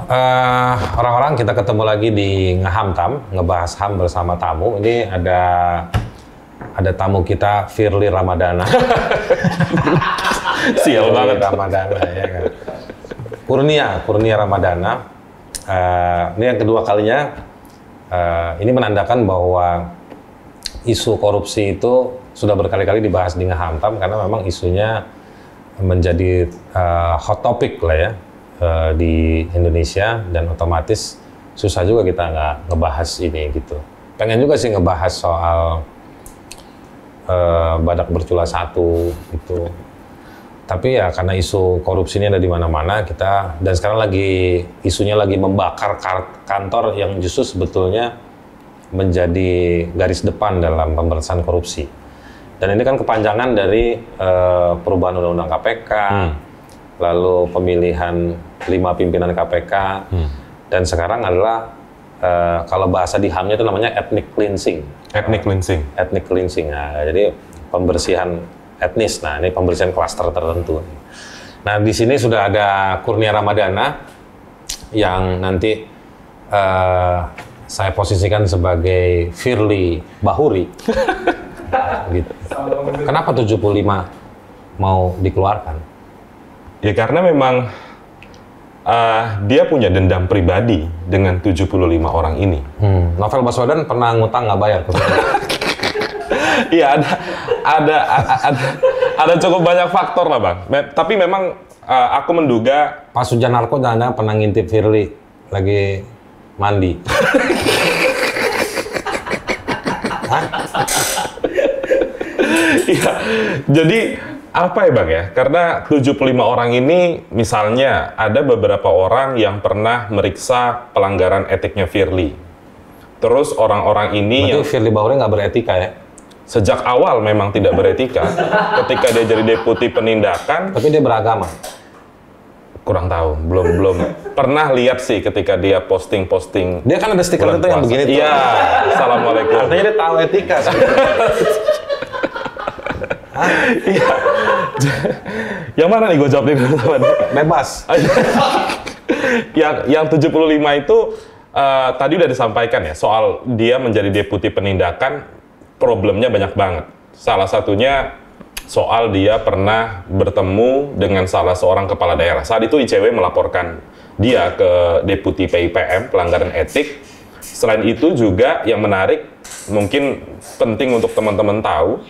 Orang-orang kita ketemu lagi di Ngehamtam, ngebahas HAM bersama tamu. Ini ada tamu kita, Firly Ramadana. Sial banget. Ramadana, ya kan. Kurnia Ramadana. Ini yang kedua kalinya. Ini menandakan bahwa isu korupsi itu sudah berkali-kali dibahas di Ngehamtam karena memang isunya menjadi hot topic lah ya. Di Indonesia, dan otomatis susah juga kita nggak ngebahas ini gitu. Pengen juga sih ngebahas soal badak bercula satu gitu. Tapi ya karena isu korupsi ini ada di mana-mana kita, dan sekarang isunya lagi membakar kantor yang justru sebetulnya menjadi garis depan dalam pemberantasan korupsi. Dan ini kan kepanjangan dari perubahan undang-undang KPK. Lalu pemilihan 5 pimpinan KPK, dan sekarang adalah kalau bahasa di HAM-nya itu namanya ethnic cleansing. Ethnic cleansing. Nah, jadi pembersihan etnis. Nah, ini pembersihan klaster tertentu. Nah, di sini sudah ada Kurnia Ramadana yang nanti saya posisikan sebagai Firly Bahuri. Gitu. Kenapa 75 mau dikeluarkan? Ya karena memang dia punya dendam pribadi dengan 75 orang ini. Novel Baswedan pernah ngutang nggak bayar? Iya ada cukup banyak faktor lah Bang. Tapi memang aku menduga Pak Sujanarko jangan pernah ngintip Firly lagi mandi. Iya, jadi apa ya Bang ya? Karena 75 orang ini misalnya ada beberapa orang yang pernah meriksa pelanggaran etiknya Firly. Terus orang-orang ini berarti Firly Bahuri nggak beretika ya? Sejak awal memang tidak beretika. Ketika dia jadi deputi penindakan. Tapi dia beragama? Kurang tahu, belum pernah lihat sih ketika dia posting. Dia kan ada stiker itu yang begini tuh. Iya, assalamualaikum. Artinya dia tahu etika sih. Iya. Yang mana nih gue jawab dulu teman? Bebas. yang 75 itu tadi udah disampaikan ya, soal dia menjadi deputi penindakan, problemnya banyak banget. Salah satunya soal dia pernah bertemu dengan salah seorang kepala daerah. Saat itu ICW melaporkan dia ke deputi PIPM, pelanggaran etik. Selain itu juga yang menarik, mungkin penting untuk teman-teman tahu,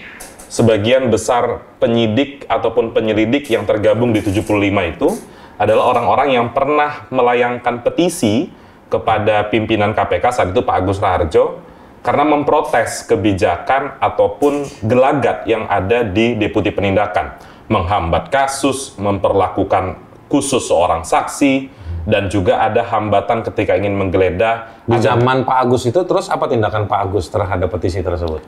sebagian besar penyidik ataupun penyelidik yang tergabung di 75 itu adalah orang-orang yang pernah melayangkan petisi kepada pimpinan KPK saat itu Pak Agus Raharjo karena memprotes kebijakan ataupun gelagat yang ada di deputi penindakan, menghambat kasus, memperlakukan khusus seorang saksi, dan juga ada hambatan ketika ingin menggeledah. Di zaman Pak Agus itu terus apa tindakan Pak Agus terhadap petisi tersebut?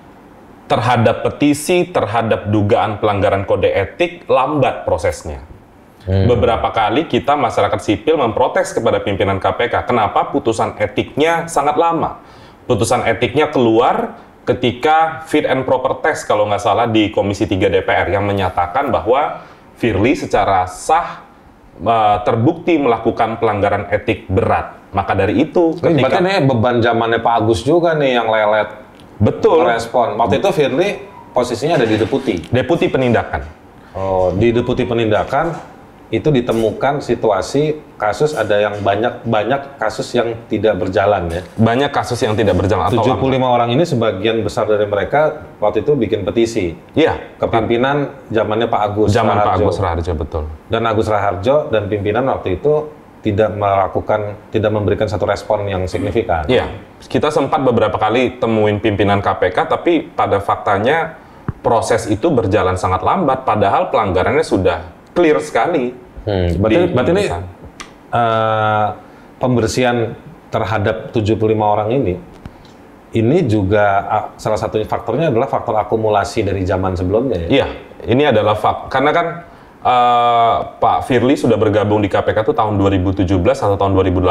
Terhadap petisi, terhadap dugaan pelanggaran kode etik, lambat prosesnya. Beberapa kali kita masyarakat sipil memprotes kepada pimpinan KPK, kenapa putusan etiknya sangat lama. Putusan etiknya keluar ketika fit and proper test kalau nggak salah di Komisi 3 DPR yang menyatakan bahwa Firly secara sah terbukti melakukan pelanggaran etik berat. Maka dari itu, berarti ini beban zamannya Pak Agus juga nih yang lelet. Betul. Merespon. Waktu itu Firly posisinya ada di deputi. Deputi penindakan. Oh, di deputi penindakan itu ditemukan situasi kasus ada yang banyak kasus yang tidak berjalan ya. Banyak kasus yang tidak berjalan. 75 orang ini sebagian besar dari mereka waktu itu bikin petisi. Iya. Kepimpinan zamannya Pak Agus. Zaman Pak Agus Raharjo, betul. Dan Agus Raharjo dan pimpinan waktu itu tidak memberikan satu respon yang signifikan. Iya, kita sempat beberapa kali temuin pimpinan KPK, tapi pada faktanya proses itu berjalan sangat lambat, padahal pelanggarannya sudah clear sekali. Berarti ini pembersihan terhadap 75 orang ini juga salah satu faktornya adalah faktor akumulasi dari zaman sebelumnya ya? Iya, ini adalah karena kan Pak Firly sudah bergabung di KPK itu tahun 2017 atau tahun 2018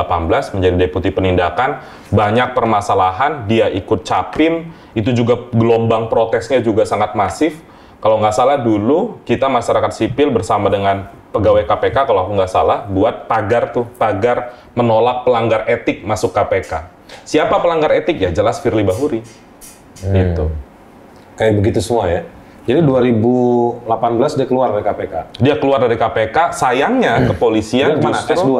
menjadi deputi penindakan, banyak permasalahan, dia ikut capim, itu juga gelombang protesnya juga sangat masif. Kalau nggak salah dulu kita masyarakat sipil bersama dengan pegawai KPK kalau aku nggak salah buat pagar menolak pelanggar etik masuk KPK. Siapa pelanggar etik ya? Jelas Firly Bahuri. Gitu. Kayak begitu semua ya. Jadi 2018 dia keluar dari KPK. Dia keluar dari KPK, sayangnya kepolisian Dia mana? justru S2.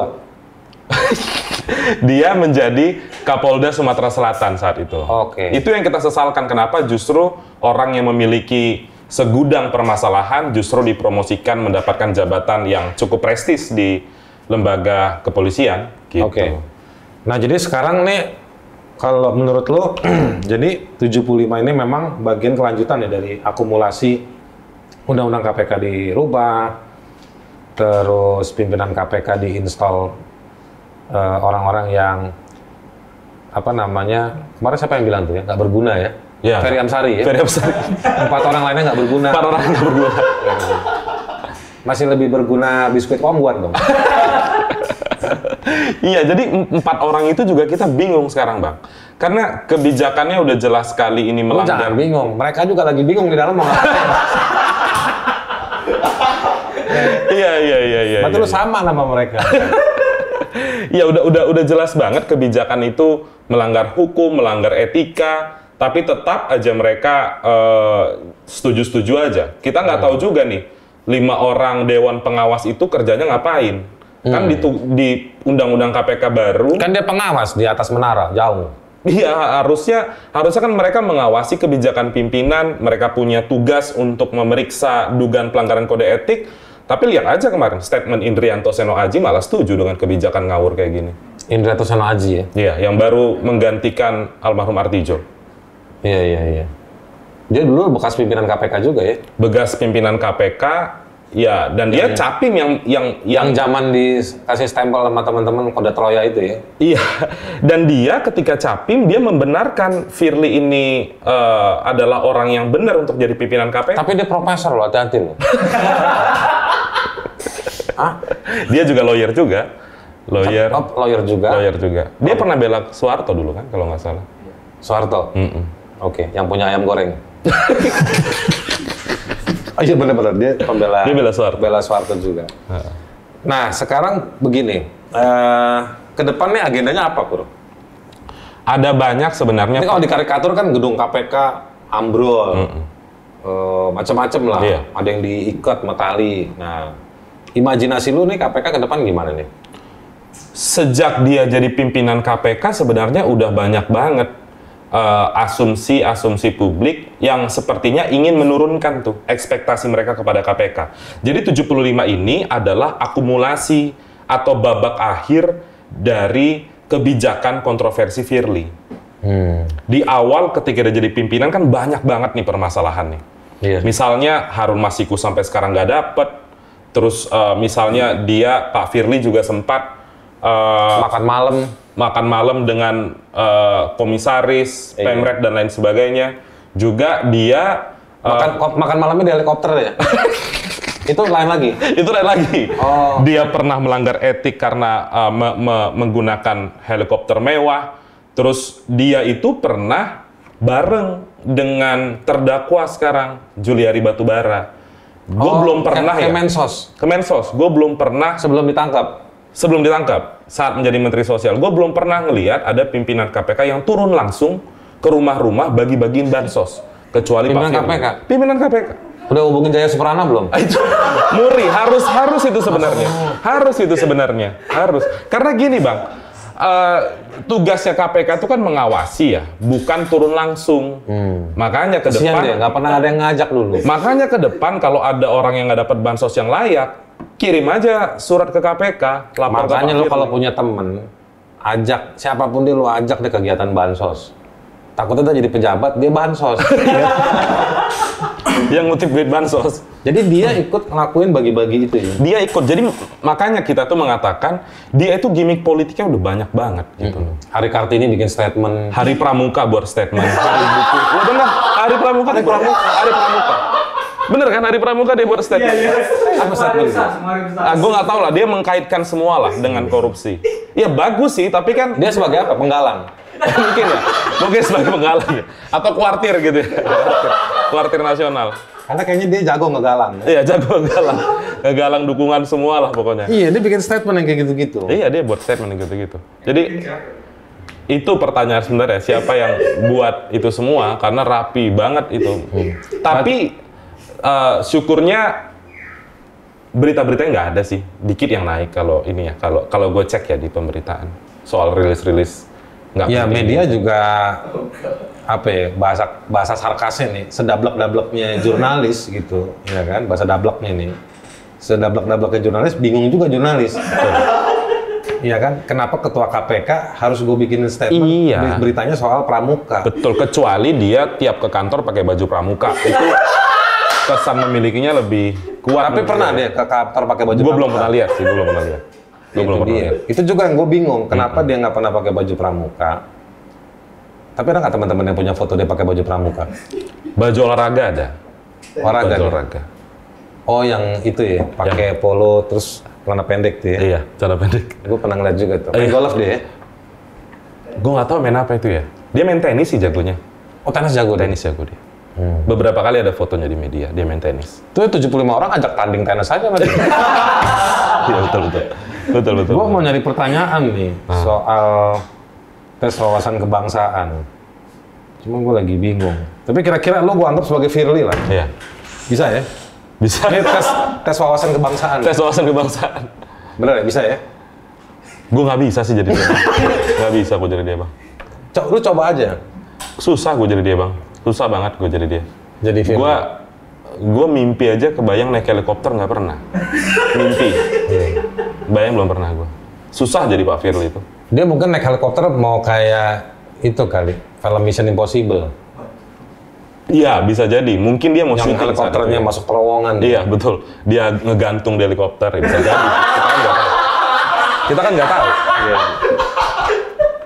dia menjadi Kapolda Sumatera Selatan saat itu. Oke. Itu yang kita sesalkan, kenapa justru orang yang memiliki segudang permasalahan justru dipromosikan mendapatkan jabatan yang cukup prestis di lembaga kepolisian. Gitu. Oke. Nah jadi sekarang nih, kalau menurut lo, jadi 75 ini memang bagian kelanjutan ya dari akumulasi undang-undang KPK dirubah, terus pimpinan KPK diinstal orang-orang yang apa namanya, kemarin siapa yang bilang tuh ya, nggak berguna ya? Ya. Ferry Amsari ya? Ferry Amsari. 4 orang lainnya nggak berguna. 4 orang nggak berguna. Masih lebih berguna biskuit kombuan dong. Iya, jadi 4 orang itu juga kita bingung sekarang, Bang. Karena kebijakannya udah jelas sekali ini Lu melanggar. jangan bingung, mereka juga lagi bingung di dalam mau ngapain. Iya. Berarti lu sama sama mereka. Ya udah jelas banget kebijakan itu melanggar hukum, melanggar etika, tapi tetap aja mereka setuju-setuju aja. Kita nggak tahu juga nih, 5 orang dewan pengawas itu kerjanya ngapain? Kan di undang-undang KPK baru. Kan dia pengawas di atas menara, jauh. Iya, harusnya kan mereka mengawasi kebijakan pimpinan, mereka punya tugas untuk memeriksa dugaan pelanggaran kode etik. Tapi lihat aja kemarin, statement Indrianto Seno Aji malah setuju dengan kebijakan ngawur kayak gini. Indrianto Seno Aji ya? Iya, yang baru menggantikan almarhum Artijo. Iya. Dia dulu bekas pimpinan KPK juga ya? Bekas pimpinan KPK, ya, dan dia capim Yang zaman dikasih stempel sama teman-teman kode Troya itu ya? Iya, dan dia ketika capim, dia membenarkan Firly ini adalah orang yang benar untuk jadi pimpinan KPK. Tapi dia profesor loh, hati-hati loh. Dia juga lawyer juga. Lawyer juga. Dia pernah bela Soeharto dulu kan, kalau nggak salah. Soeharto? Oke, yang punya ayam goreng. Oh iya benar-benar, dia bela Soeharto juga. Nah, sekarang begini. Ke depannya agendanya apa, Pur? Ada banyak sebenarnya. Ini kalau di karikatur kan gedung KPK ambrol. Macam-macam lah. Iya. Ada yang diikat sama tali. Nah, imajinasi lu nih KPK ke depan gimana nih? Sejak dia jadi pimpinan KPK sebenarnya udah banyak banget asumsi publik yang sepertinya ingin menurunkan tuh ekspektasi mereka kepada KPK. Jadi 75 ini adalah akumulasi atau babak akhir dari kebijakan kontroversi Firly. Di awal ketika dia jadi pimpinan kan banyak banget nih permasalahan nih. Iya. Misalnya Harun Masiku sampai sekarang nggak dapet. Terus misalnya Pak Firly juga sempat makan malam dengan komisaris, Pemret dan lain sebagainya. Juga dia makan malamnya di helikopter ya? Itu lain lagi? Itu lain lagi. Oh. Dia pernah melanggar etik karena menggunakan helikopter mewah. Terus dia itu pernah bareng dengan terdakwa sekarang, Juliari Batubara. Gue belum pernah Kemensos. Gue belum pernah Sebelum ditangkap saat menjadi Menteri Sosial. Gue belum pernah ngelihat ada pimpinan KPK yang turun langsung ke rumah-rumah bagi-bagiin bansos. Kecuali Pimpinan Pak Firly. KPK? Pimpinan KPK. Udah hubungin Jaya Suprana belum? Itu Muri, harus itu sebenarnya. Harus. Karena gini Bang, tugasnya KPK itu kan mengawasi ya, bukan turun langsung. Makanya ke depan dia nggak pernah ada yang ngajak dulu. Makanya ke depan kalau ada orang yang nggak dapat bansos yang layak, kirim aja surat ke KPK. Lapor Makanya ke lu Pak kalau Firly. punya temen, ajak siapapun dia, lu ajak di kegiatan bansos. Takutnya dia jadi pejabat, dia bansos. Yang ngutip duit bansos. Jadi dia ikut ngelakuin bagi-bagi itu ya? Dia ikut. Jadi makanya kita tuh mengatakan dia itu gimmick politiknya udah banyak banget gitu. Hari Kartini bikin statement. Hari Pramuka buat statement. Hari buku. Ya benar, Hari Pramuka. Bener kan, Hari Pramuka dia buat statement. Apa statement? Gue nggak tahu lah, dia mengkaitkan semua lah dengan korupsi. Ya bagus sih, tapi kan Dia sebagai apa? Penggalang? mungkin sebagai penggalang ya. Atau kuartir gitu ya. Kuartir nasional. Karena kayaknya dia jago ngegalang. Iya, jago ngegalang dukungan semua lah pokoknya. Iya, dia bikin statement yang kayak gitu-gitu. Iya, dia buat statement yang gitu-gitu. Jadi itu pertanyaan sebenarnya, siapa yang buat itu semua, karena rapi banget itu. Tapi syukurnya berita-beritanya nggak ada sih, dikit yang naik kalau ini ya, kalau gue cek ya di pemberitaan soal rilis-rilis nggak. Ya media juga apa ya, bahasa sarkasnya nih, sedablek-dableknya jurnalis gitu, ya kan, bahasa dableknya nih, sedablek-dableknya jurnalis, bingung juga jurnalis. Iya kan, kenapa ketua KPK harus gue bikin statement beritanya soal pramuka? Betul, kecuali dia tiap ke kantor pakai baju pramuka, itu kesan memilikinya lebih kuat. Tapi pernah dia ke kantor pakai baju pramuka? Gue belum pernah lihat sih, gue belum pernah lihat. Itu juga yang gue bingung, kenapa dia nggak pernah pakai baju pramuka? Tapi ada nggak teman-teman yang punya foto dia pakai baju pramuka? Baju olahraga ada. Olahraga. Baju olahraga. Oh, yang itu ya, pakai polo terus celana pendek tuh ya? Iya, celana pendek. Gue pernah ngeliat juga tuh. Main golf dia ya? Gue nggak tahu main apa itu ya. Dia main tenis sih jagonya. Oh, tenis jago dia? Tenis jago dia. Beberapa kali ada fotonya di media, dia main tenis. Tuh 75 orang ajak tanding tenis aja berarti. Iya, betul. Gue mau nyari pertanyaan nih soal tes wawasan kebangsaan. Cuma gue lagi bingung. Tapi kira-kira lo gue anggap sebagai Firly lah. Iya. Bisa ya? Bisa. Ini tes wawasan kebangsaan. Tes wawasan kebangsaan. Bener ya? Bisa ya? Gue nggak bisa sih jadi dia. Nggak bisa gue jadi dia, Bang. Lu coba aja. Susah gue jadi dia, Bang. Susah banget gue jadi dia. Jadi Firly. Gue mimpi aja kebayang naik helikopter nggak pernah. Mimpi. Bayang belum pernah gue. Susah jadi Pak Firly itu. Dia mungkin naik helikopter mau kayak itu kali, film Mission Impossible. Iya, bisa jadi. Mungkin dia mau yang syuting helikopternya masuk terowongan. Iya, betul. Dia ngegantung di helikopter, ya, bisa jadi. Kita kan nggak tahu. Iya.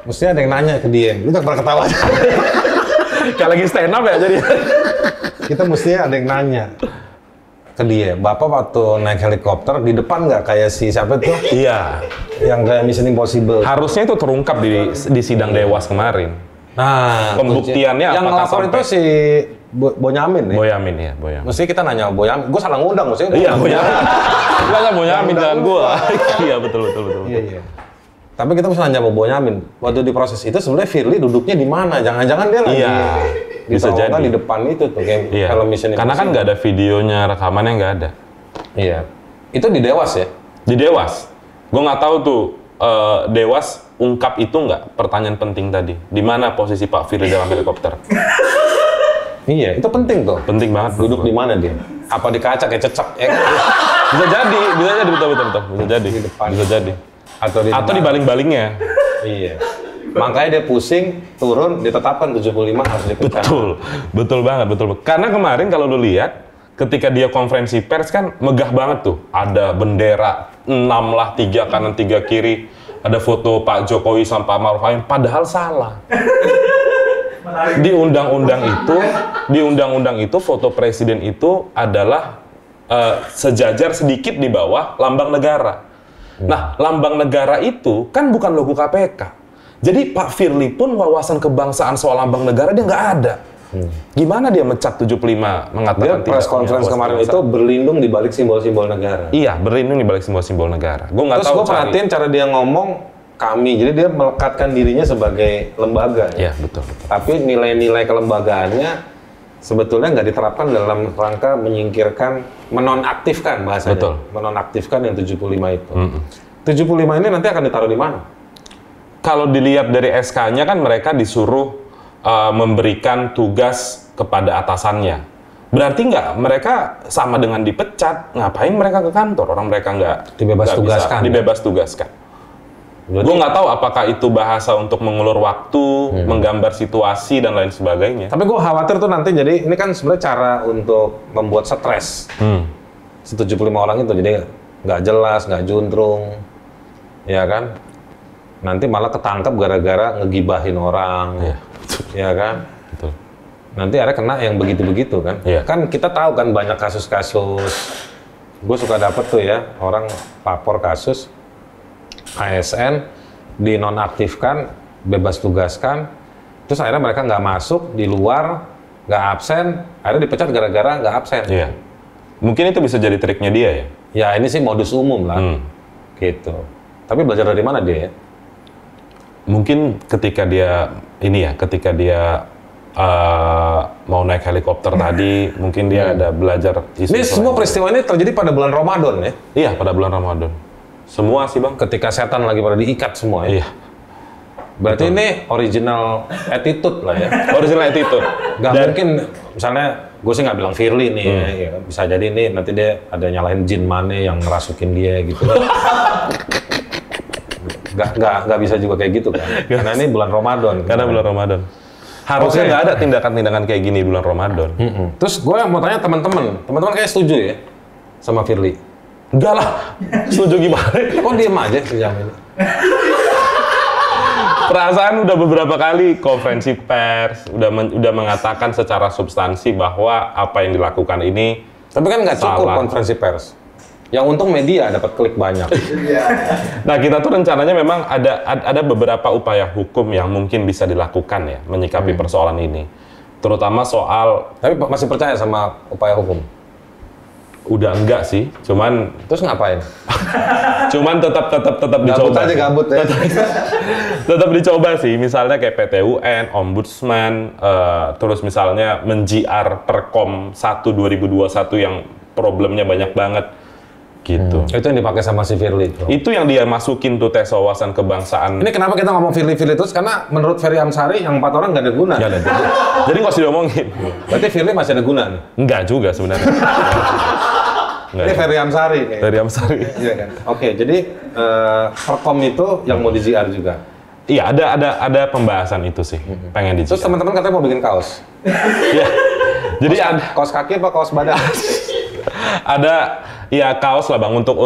Mesti ada yang nanya ke dia. Lu tak pernah ketawa. Kayak lagi stand up ya jadi. Kita mesti ada yang nanya ke dia. Bapak waktu naik helikopter di depan nggak kayak si siapa tuh? Iya. Yang kayak Mission Impossible. Harusnya itu terungkap di sidang Dewas kemarin. Nah, pembuktiannya yang ngelapor itu si Boyamin ya? Boyamin ya, Boyamin. Mesti kita nanya Boyamin. Gue salah ngundang mesti. Iya, Boyamin. Enggak Boyamin jangan gue. Iya, betul. Iya. Tapi kita mesti nanya sama Boyamin. Waktu di proses itu sebenarnya Firly duduknya di mana? Jangan-jangan dia lagi bisa jadi di depan itu tuh kayak film Mission Impossible. Karena kan nggak ada videonya, rekamannya nggak ada. Iya. Itu di Dewas ya? Di Dewas. Gue nggak tahu tuh Dewas ungkap itu nggak, pertanyaan penting tadi. Di mana posisi Pak Firly dalam helikopter? Iya, itu penting tuh. Penting banget. Duduk di mana dia? Apa di kaca kayak cecek? Ya kan? Bisa jadi betul. Bisa jadi. Di depan. Bisa jadi. Atau di baling-balingnya. Iya. Makanya dia pusing, turun, ditetapkan 75 harus dipecat. Betul banget. Karena kemarin kalau lu lihat, ketika dia konferensi pers kan megah banget tuh. Ada bendera 6 lah, 3 kanan 3 kiri. Ada foto Pak Jokowi sama Pak Maruf Amin, padahal salah. Di undang-undang itu foto presiden itu adalah sejajar sedikit di bawah lambang negara. Nah, lambang negara itu kan bukan logo KPK. Jadi Pak Firly pun wawasan kebangsaan soal lambang negara dia nggak ada. Gimana dia mecat 75 mengatakan dia press conference kemarin itu berlindung di balik simbol-simbol negara. Iya, berlindung di balik simbol-simbol negara. Terus gue perhatiin cara dia ngomong kami, jadi dia melekatkan dirinya sebagai lembaga. Iya, betul. Tapi nilai-nilai kelembagaannya sebetulnya nggak diterapkan dalam rangka menyingkirkan, menonaktifkan bahasanya. Betul. Menonaktifkan yang 75 itu. 75 ini nanti akan ditaruh di mana? Kalau dilihat dari SK-nya kan mereka disuruh memberikan tugas kepada atasannya. Berarti nggak mereka sama dengan dipecat, ngapain mereka ke kantor? Orang mereka nggak dibebas tugaskan. Gue nggak tahu apakah itu bahasa untuk mengulur waktu, menggambar situasi dan lain sebagainya. Tapi gue khawatir tuh nanti jadi ini kan sebenarnya cara untuk membuat stres. 75 orang itu jadi nggak jelas, nggak juntrung, ya kan? Nanti malah ketangkep gara-gara ngegibahin orang. Iya. Ya kan? Betul. Nanti ada kena yang begitu-begitu kan? Iya. Kan kita tahu kan banyak kasus-kasus. Gue suka dapet tuh ya, orang lapor kasus ASN dinonaktifkan, bebas tugaskan, terus akhirnya mereka nggak masuk, di luar, nggak absen, akhirnya dipecat gara-gara nggak absen. Iya. Mungkin itu bisa jadi triknya dia ya. Ya ini sih modus umum lah, gitu. Tapi belajar dari mana dia ya? Mungkin ketika dia mau naik helikopter tadi, mungkin dia ada belajar isu. Ini semua peristiwa ini terjadi pada bulan Ramadan ya? Iya, pada bulan Ramadan. Semua sih Bang. Ketika setan lagi pada diikat semua ya? Iya. Berarti ini original attitude lah ya? Original attitude. Nggak mungkin, misalnya gue sih nggak bilang Firly nih, ya. Bisa jadi nih nanti dia ada nyalahin jin mana yang ngerasukin dia gitu. Nggak bisa juga kayak gitu kan? Karena ini bulan Ramadan. Karena bulan Ramadan. Harusnya nggak ada tindakan-tindakan kayak gini di bulan Ramadan. Terus gue mau tanya teman-teman kayak setuju ya sama Firly? Enggak lah, setuju gimana? Kok diem aja sejam ini? Perasaan udah beberapa kali konferensi pers, udah mengatakan secara substansi bahwa apa yang dilakukan ini tapi kan nggak cukup salah. konferensi pers. Yang untung media dapat klik banyak. Nah kita tuh rencananya memang ada beberapa upaya hukum yang mungkin bisa dilakukan ya menyikapi persoalan ini, terutama soal. Tapi masih percaya sama upaya hukum? Udah enggak sih, cuman Terus ngapain? tetap Gabut dicoba. aja gabut ya. Tetap dicoba sih, misalnya kayak PT UN, Ombudsman, terus misalnya men-JR Perkom 1 2021 yang problemnya banyak banget gitu. Itu yang dipakai sama si Firly. Itu yang dia masukin tuh tes wawasan kebangsaan. Ini kenapa kita ngomong Firly terus? Karena menurut Ferry Amsari yang 4 orang nggak ada guna. Nggak ada. Jadi nggak usah diomongin. Berarti Firly masih ada guna nih? Enggak juga sebenarnya. Enggak. Ini Ferry Amsari kayaknya. Dari Amsari. Iya kan? Oke, jadi Perkom itu yang mau di-JR juga? Iya, ada pembahasan itu sih. Pengen di. Terus teman-teman katanya mau bikin kaos? Iya. Jadi ada Kaos kaki apa kaos badan? ya kaos lah Bang untuk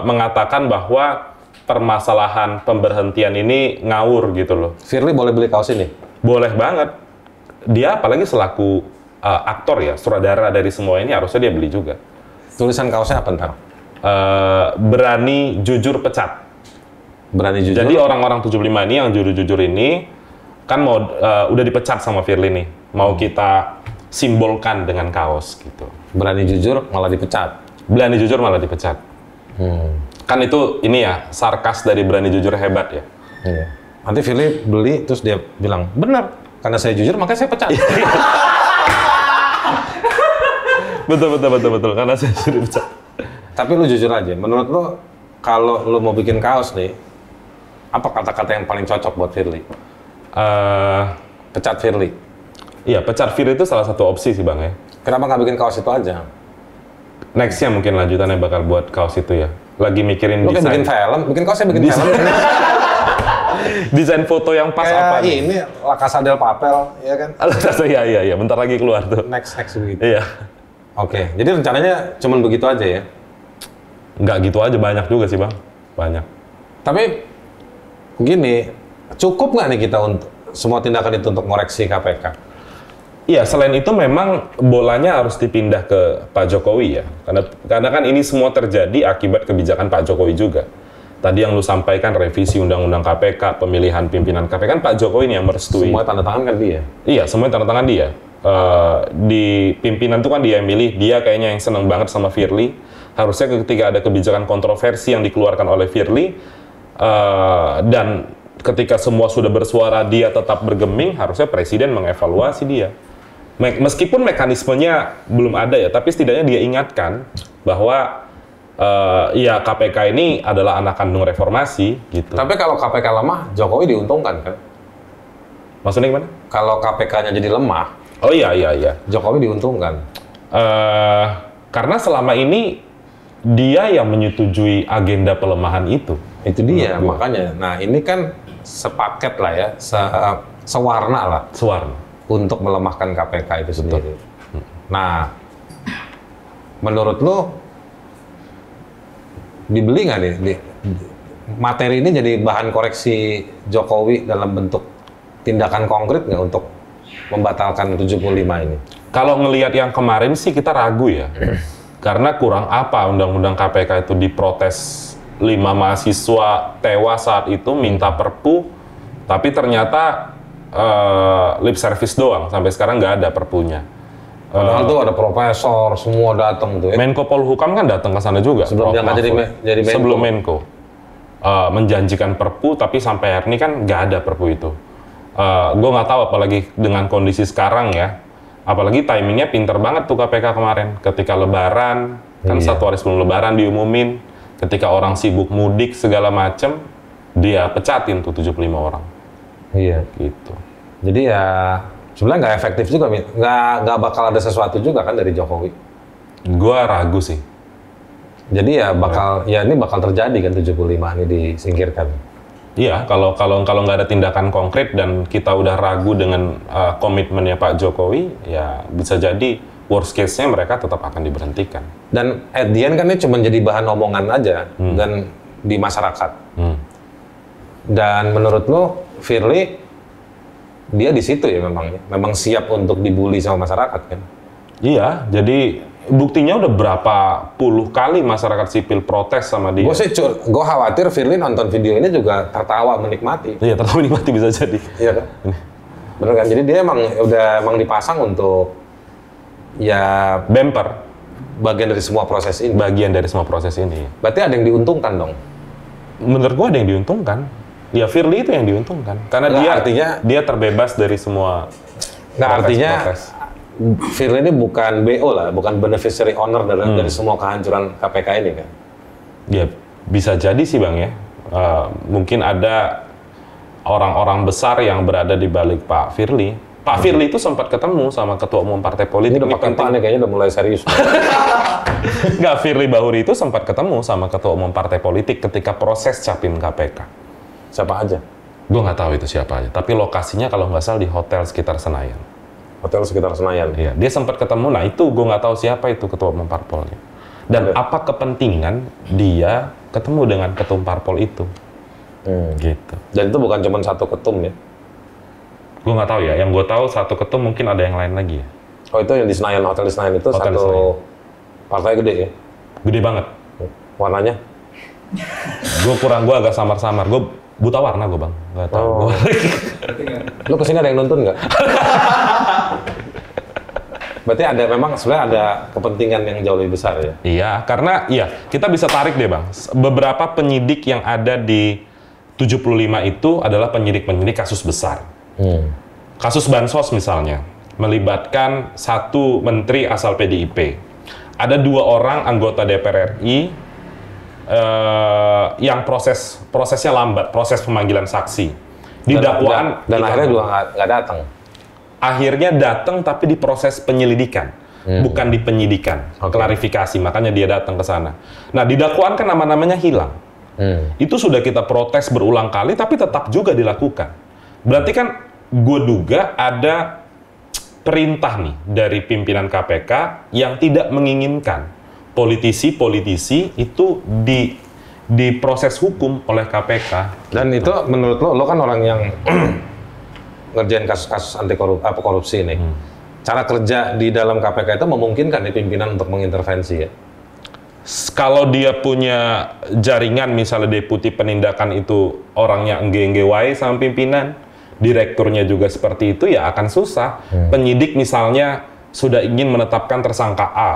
mengatakan bahwa permasalahan pemberhentian ini ngawur gitu loh. Firly boleh beli kaos ini? Boleh banget. Dia apalagi selaku aktor ya, sutradara dari semua ini harusnya dia beli juga. Tulisan kaosnya apa ntar? Berani jujur pecat. Berani jujur? Jadi orang-orang 75 ini yang jujur-jujur ini kan mau udah dipecat sama Firly nih. Mau kita simbolkan dengan kaos gitu. Berani jujur malah dipecat? Berani jujur malah dipecat. Kan itu ini ya, sarkas dari berani jujur hebat ya. Iya. Nanti Firly beli terus dia bilang, benar, karena saya jujur makanya saya pecat. betul, karena saya sudah pecat. Tapi lu jujur aja, menurut lu kalau lu mau bikin kaos nih, apa kata-kata yang paling cocok buat Firly? Pecat Firly? Iya, pecat Firly itu salah satu opsi sih Bang ya. Kenapa nggak bikin kaos itu aja? Nextnya mungkin lanjutannya bakal buat kaos itu ya. Lagi mikirin Lu kayak desain. bikin film, bikin kaosnya bikin Desain. film. Desain foto yang pas apa Kayak nih? ini, La Casa del Papel, ya kan? Iya, bentar lagi keluar tuh. Next begitu. Iya. Oke, jadi rencananya cuman begitu aja ya? Nggak gitu aja, banyak juga sih Bang. Banyak. Tapi gini, cukup nggak nih kita untuk semua tindakan itu untuk ngoreksi KPK? Iya, selain itu memang bolanya harus dipindah ke Pak Jokowi ya. Karena kan ini semua terjadi akibat kebijakan Pak Jokowi juga. Tadi yang lu sampaikan revisi Undang-Undang KPK, pemilihan pimpinan KPK kan Pak Jokowi ini yang merestui. Semua tanda tangan kan dia? Iya, semuanya tanda tangan dia. Di pimpinan itu kan dia yang milih, dia kayaknya yang seneng banget sama Firly. Harusnya ketika ada kebijakan kontroversi yang dikeluarkan oleh Firly, dan ketika semua sudah bersuara dia tetap bergeming, harusnya Presiden mengevaluasi dia. Meskipun mekanismenya belum ada ya, tapi setidaknya dia ingatkan bahwa ya KPK ini adalah anak kandung reformasi gitu. Tapi kalau KPK lemah, Jokowi diuntungkan kan? Maksudnya gimana? Kalau KPK-nya jadi lemah, Oh iya. Jokowi diuntungkan. Karena selama ini dia yang menyetujui agenda pelemahan itu. Itu dia, makanya. Nah ini kan sepaket lah ya, sewarna lah. Suwarna. Untuk melemahkan KPK itu sendiri. Nah, menurut lo dibeli nggak nih materi ini jadi bahan koreksi Jokowi dalam bentuk tindakan konkret nggak untuk membatalkan 75 ini? Kalau ngelihat yang kemarin sih kita ragu ya, karena kurang apa Undang-Undang KPK itu diprotes 5 mahasiswa tewas saat itu minta perpu, tapi ternyata lip service doang, sampai sekarang nggak ada perpunya. Padahal tuh ada profesor, semua datang tuh. Menko Polhukam kan datang ke sana juga. Sebelum dia nggak jadi Menko. Sebelum Menko. Menjanjikan perpu, tapi sampai hari ini kan nggak ada perpu itu. Gue nggak tahu apalagi dengan kondisi sekarang ya. Apalagi timingnya pinter banget tuh KPK kemarin. Ketika Lebaran, kan Iya. 1 hari sebelum Lebaran diumumin. Ketika orang sibuk mudik segala macem, dia pecatin tuh 75 orang. Iya. Gitu. Jadi ya sebenarnya nggak efektif juga, nggak bakal ada sesuatu juga kan dari Jokowi. Gue ragu sih. Jadi ya ini bakal terjadi kan 75 ini disingkirkan. Iya, kalau nggak ada tindakan konkret dan kita udah ragu dengan komitmennya Pak Jokowi, ya bisa jadi worst case-nya mereka tetap akan diberhentikan. Dan at the end kan ini cuma jadi bahan omongan aja dan di masyarakat. Dan menurut lo, Firly dia di situ ya memang siap untuk dibully sama masyarakat kan? Iya, jadi buktinya udah berapa puluh kali masyarakat sipil protes sama dia. Gue khawatir Firly nonton video ini juga tertawa menikmati. Iya, tertawa menikmati bisa jadi. Iya kan? Bener kan? Jadi dia emang dipasang untuk ya Bumper, bagian dari semua proses ini. bagian dari semua proses ini. Berarti ada yang diuntungkan dong? Menurut gua ada yang diuntungkan. Ya Firly itu yang diuntungkan. Karena dia terbebas dari semua Artinya Firly ini bukan BO lah, bukan beneficiary owner dari semua kehancuran KPK ini kan? Ya bisa jadi sih Bang ya. Mungkin ada orang-orang besar yang berada di balik Pak Firly. Pak Firly itu sempat ketemu sama ketua umum partai politik. Ini udah makan panik kayaknya udah mulai serius. Nggak, Firly Bahuri itu sempat ketemu sama ketua umum partai politik ketika proses capim KPK. Siapa aja? Gue nggak tahu itu siapa aja. Tapi lokasinya kalau nggak salah di hotel sekitar Senayan. Hotel sekitar Senayan. Iya, dia sempat ketemu. Nah itu gue nggak tahu siapa itu ketua umum parpolnya. Dan apa kepentingan dia ketemu dengan ketum parpol itu? Gitu. Dan itu bukan cuma satu ketum ya? Gue nggak tahu ya. Yang gue tahu satu ketum mungkin ada yang lain lagi ya. Oh itu yang di Senayan, hotel di Senayan itu Hotel satu Senayan. partai gede ya? Gede banget. Warnanya? Gue agak samar-samar. Gue buta warna gue Bang. Nggak tahu. Oh. Lu kesini ada yang nonton nggak? Berarti sebenarnya ada kepentingan yang jauh lebih besar ya? Iya, karena kita bisa tarik deh Bang. Beberapa penyidik yang ada di 75 itu adalah penyidik-penyidik kasus besar. Kasus Bansos misalnya, melibatkan satu menteri asal PDIP. Ada 2 orang anggota DPR RI yang prosesnya lambat, proses pemanggilan saksi. Di dakwaan dan akhirnya juga nggak datang. Akhirnya datang tapi di proses penyelidikan, bukan di penyidikan. Klarifikasi, makanya dia datang ke sana. Nah, di dakwaan kan nama-namanya hilang. Itu sudah kita protes berulang kali, tapi tetap juga dilakukan. Berarti kan gue duga ada perintah nih dari pimpinan KPK yang tidak menginginkan politisi-politisi itu di proses hukum oleh KPK. Dan itu menurut lo kan orang yang ngerjain kasus-kasus korupsi ini. Cara kerja di dalam KPK itu memungkinkan di pimpinan untuk mengintervensi ya? Kalau dia punya jaringan, misalnya deputi penindakan itu orangnya engge-engge wae sama pimpinan, direkturnya juga seperti itu, ya akan susah. Penyidik misalnya sudah ingin menetapkan tersangka A,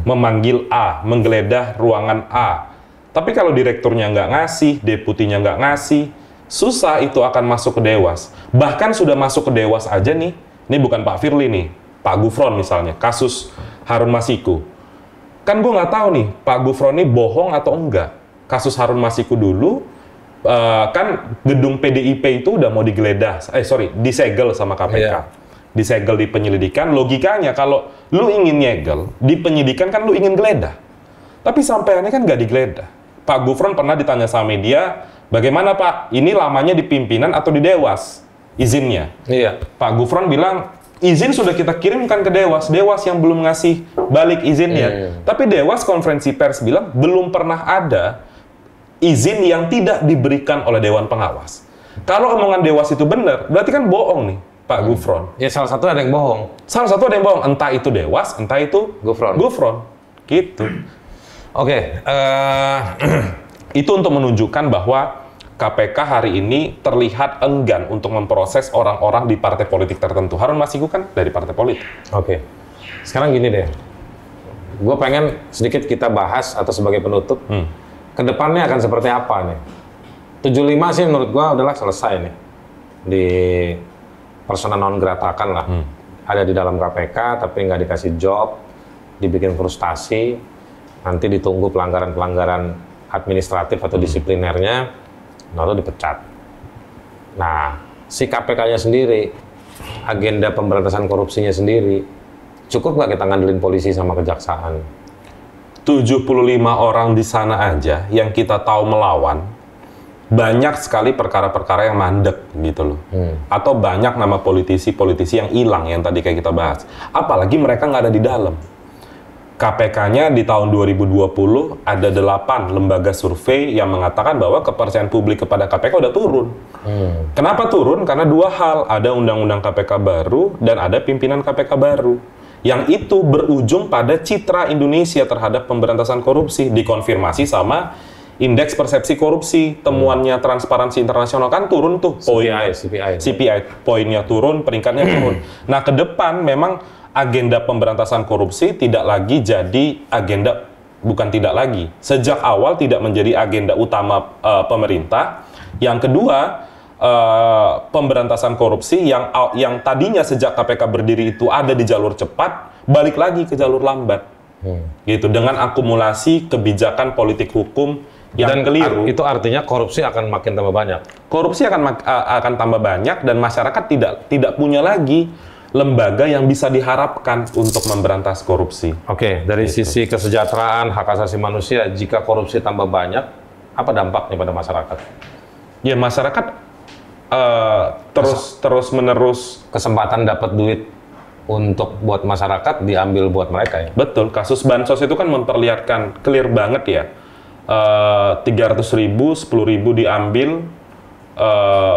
memanggil A, menggeledah ruangan A. Tapi kalau direkturnya nggak ngasih, deputinya nggak ngasih, susah itu akan masuk ke Dewas. Bahkan sudah masuk ke Dewas aja nih, ini bukan Pak Firly nih, Pak Gufron misalnya, kasus Harun Masiku. Kan gue nggak tahu nih, Pak Gufron ini bohong atau enggak. Kasus Harun Masiku dulu, kan gedung PDIP itu udah mau digeledah, disegel sama KPK. Yeah. Disegel di penyelidikan, logikanya kalau lu ingin nyegel, di penyidikan kan lu ingin geledah. Tapi sampaiannya kan nggak digeledah. Pak Gufron pernah ditanya sama media, bagaimana Pak, ini lamanya di pimpinan atau di Dewas izinnya? Iya. Pak Gufron bilang, izin sudah kita kirimkan ke Dewas, Dewas yang belum ngasih balik izinnya. Tapi Dewas konferensi pers bilang, belum pernah ada izin yang tidak diberikan oleh Dewan Pengawas. Kalau omongan Dewas itu benar, berarti kan bohong nih Pak Gufron. Ya salah satu ada yang bohong. Salah satu ada yang bohong, entah itu Dewas, entah itu Gufron. Gitu. Oke. Itu untuk menunjukkan bahwa KPK hari ini terlihat enggan untuk memproses orang-orang di partai politik tertentu. Harun Masiku kan dari partai politik. Oke. Sekarang gini deh. Gue pengen sedikit kita bahas atau sebagai penutup. Kedepannya akan seperti apa nih? 75 sih menurut gue adalah selesai nih. Di persona non gratakan lah. Ada di dalam KPK tapi nggak dikasih job, dibikin frustasi, nanti ditunggu pelanggaran-pelanggaran administratif atau disiplinernya, lalu dipecat. Nah, si KPK-nya sendiri, agenda pemberantasan korupsinya sendiri, cukup nggak kita ngandelin polisi sama kejaksaan? 75 orang di sana aja yang kita tahu melawan, banyak sekali perkara-perkara yang mandek gitu loh. Atau banyak nama politisi-politisi yang hilang yang tadi kayak kita bahas. Apalagi mereka nggak ada di dalam. KPK-nya di tahun 2020 ada 8 lembaga survei yang mengatakan bahwa kepercayaan publik kepada KPK udah turun. Kenapa turun? Karena dua hal. Ada undang-undang KPK baru dan ada pimpinan KPK baru. Yang itu berujung pada citra Indonesia terhadap pemberantasan korupsi. Dikonfirmasi sama indeks persepsi korupsi, temuannya Transparansi Internasional kan turun tuh CPI poinnya turun, peringkatnya turun. Nah, ke depan memang agenda pemberantasan korupsi tidak lagi jadi agenda, bukan tidak lagi, sejak awal tidak menjadi agenda utama pemerintah. Yang kedua, pemberantasan korupsi yang tadinya sejak KPK berdiri itu ada di jalur cepat, balik lagi ke jalur lambat. Gitu, dengan akumulasi kebijakan politik hukum yang keliru. Itu artinya korupsi akan makin tambah banyak. Korupsi akan tambah banyak dan masyarakat tidak punya lagi lembaga yang bisa diharapkan untuk memberantas korupsi. Oke, dari sisi kesejahteraan hak asasi manusia, jika korupsi tambah banyak, apa dampaknya pada masyarakat? Ya, masyarakat terus menerus kesempatan dapat duit untuk buat masyarakat diambil buat mereka ya. Betul, kasus bansos itu kan memperlihatkan clear banget ya. 300.000, 10.000 diambil,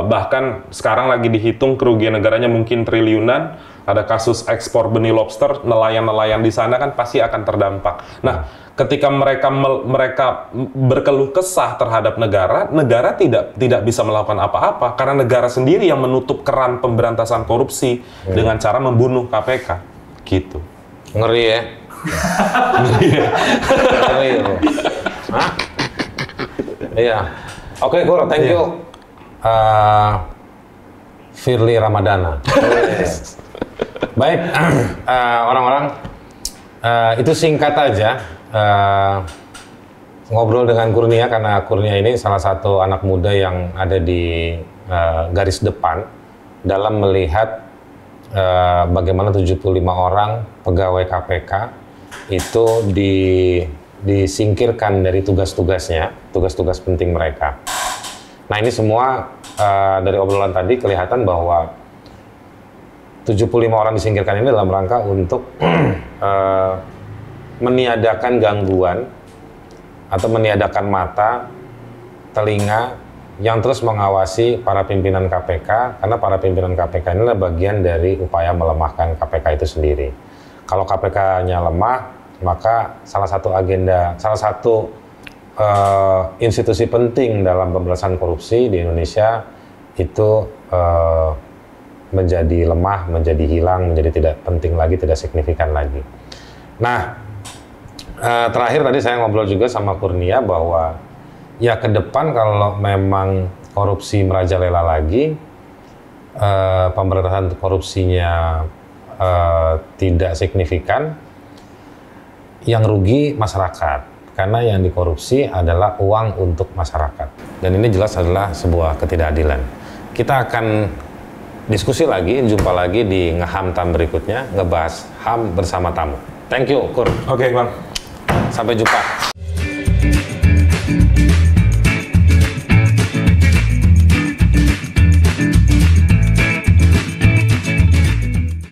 bahkan sekarang lagi dihitung kerugian negaranya mungkin triliunan. Ada kasus ekspor benih lobster, nelayan-nelayan di sana kan pasti akan terdampak. Nah, ketika mereka berkeluh kesah terhadap negara tidak bisa melakukan apa-apa karena negara sendiri yang menutup keran pemberantasan korupsi dengan cara membunuh KPK. Gitu. Ngeri ya. Ngeri loh. Hah? Iya. Oke, Kur, thank you. Firly Ramadana. Baik, orang-orang, itu singkat aja ngobrol dengan Kurnia, karena Kurnia ini salah satu anak muda yang ada di garis depan dalam melihat bagaimana 75 orang pegawai KPK itu disingkirkan dari tugas-tugasnya, tugas-tugas penting mereka. Nah, ini semua dari obrolan tadi kelihatan bahwa 75 orang disingkirkan ini dalam rangka untuk meniadakan gangguan atau meniadakan mata, telinga yang terus mengawasi para pimpinan KPK, karena para pimpinan KPK ini adalah bagian dari upaya melemahkan KPK itu sendiri. Kalau KPK-nya lemah, maka salah satu institusi penting dalam pemberantasan korupsi di Indonesia itu menjadi lemah, menjadi hilang, menjadi tidak penting lagi, tidak signifikan lagi. Nah, terakhir tadi saya ngobrol juga sama Kurnia bahwa ya ke depan kalau memang korupsi merajalela lagi, pemberantasan korupsinya tidak signifikan, yang rugi masyarakat, karena yang dikorupsi adalah uang untuk masyarakat. Dan ini jelas adalah sebuah ketidakadilan. Kita akan diskusi lagi, jumpa lagi di Ngeham Tam berikutnya, ngebahas HAM bersama tamu. Thank you, Kur. Oke, Bang. Sampai jumpa.